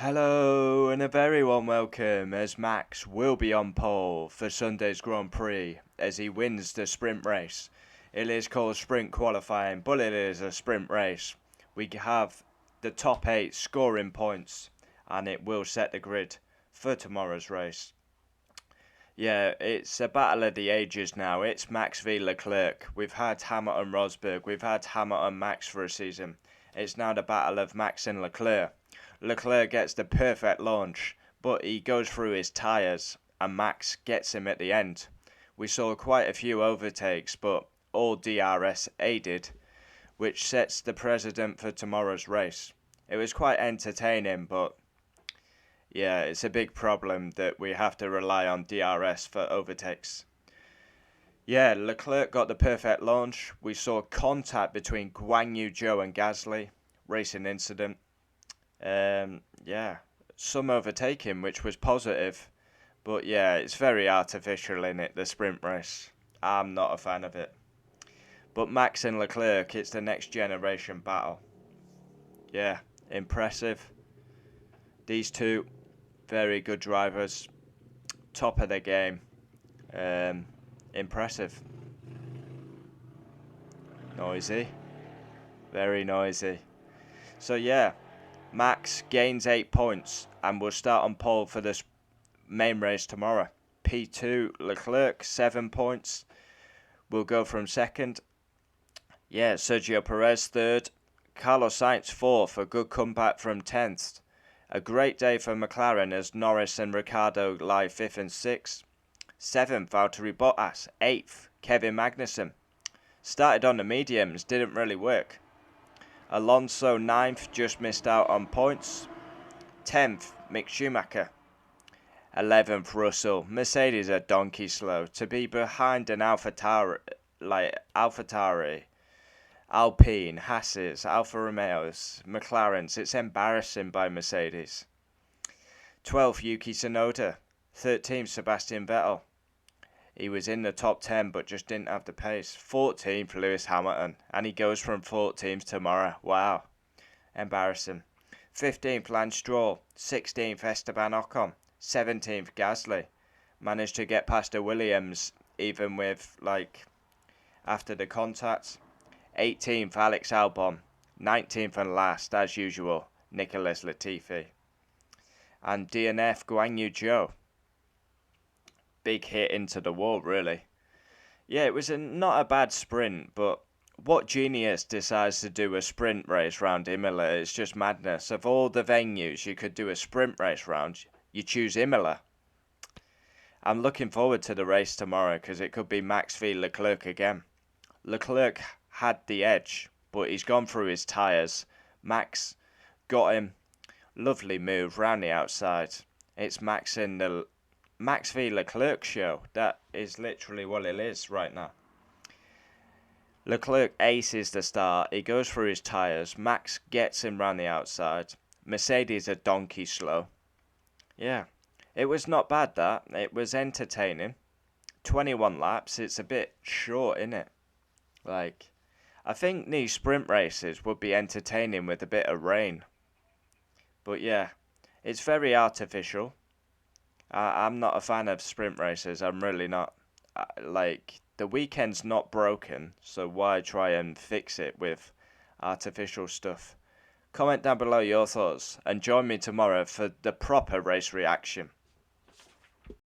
Hello and a very warm welcome as Max will be on pole for Sunday's Grand Prix as he wins the sprint race. It is called sprint qualifying, but it is a sprint race. We have the top 8 scoring points and it will set the grid for tomorrow's race. Yeah, it's a battle of the ages now. It's Max v Leclerc. We've had Hamilton Rosberg, we've had Hamilton Max for a season. It's now the battle of Max and Leclerc. Leclerc gets the perfect launch, but he goes through his tyres and Max gets him at the end. We saw quite a few overtakes, but all DRS aided, which sets the precedent for tomorrow's race. It was quite entertaining, but yeah, it's a big problem that we have to rely on DRS for overtakes. Yeah, Leclerc got the perfect launch. We saw contact between Guan Yu Zhou and Gasly, racing incident. Yeah, some overtaking, which was positive. But yeah, it's very artificial in it, the sprint race. I'm not a fan of it. But Max and Leclerc, it's the next generation battle. Yeah, impressive. These two, very good drivers. Top of their game. Impressive. Noisy. Very noisy. So yeah, Max gains 8 points and will start on pole for this main race tomorrow. P2, Leclerc, 7 points. Will go from second. Yeah, Sergio Perez third. Carlos Sainz fourth, a good comeback from 10th. A great day for McLaren as Norris and Ricciardo lie 5th and 6th. 7th, Valtteri Bottas. 8th, Kevin Magnussen. Started on the mediums, didn't really work. Alonso 9th, just missed out on points. 10th, Mick Schumacher. 11th, Russell. Mercedes are donkey slow. To be behind an AlphaTauri, Alpine, Haas's, Alfa Romeos, McLaren's, it's embarrassing by Mercedes. 12th, Yuki Tsunoda. 13th, Sebastian Vettel. He was in the top 10 but just didn't have the pace. 14th, Lewis Hamilton. And he goes from 14th tomorrow. Wow. Embarrassing. 15th, Lance Stroll. 16th, Esteban Ocon. 17th, Gasly. Managed to get past the Williams even with, after the contact. 18th, Alex Albon. 19th and last, as usual, Nicholas Latifi. And DNF, Guan Yu Zhou. Big hit into the wall, really. Yeah, it was not a bad sprint, but what genius decides to do a sprint race round Imola? It's just madness. Of all the venues you could do a sprint race round, you choose Imola. I'm looking forward to the race tomorrow because it could be Max v Leclerc again. Leclerc had the edge, but he's gone through his tyres. Max got him. Lovely move round the outside. It's Max v Leclerc show. That is literally what it is right now. Leclerc aces the start. He goes through his tyres. Max gets him round the outside. Mercedes are donkey slow. Yeah, it was not bad that. It was entertaining. 21 laps. It's a bit short, innit? I think these sprint races would be entertaining with a bit of rain. But yeah, it's very artificial. I'm not a fan of sprint races. I'm really not. The weekend's not broken, so why try and fix it with artificial stuff? Comment down below your thoughts and join me tomorrow for the proper race reaction.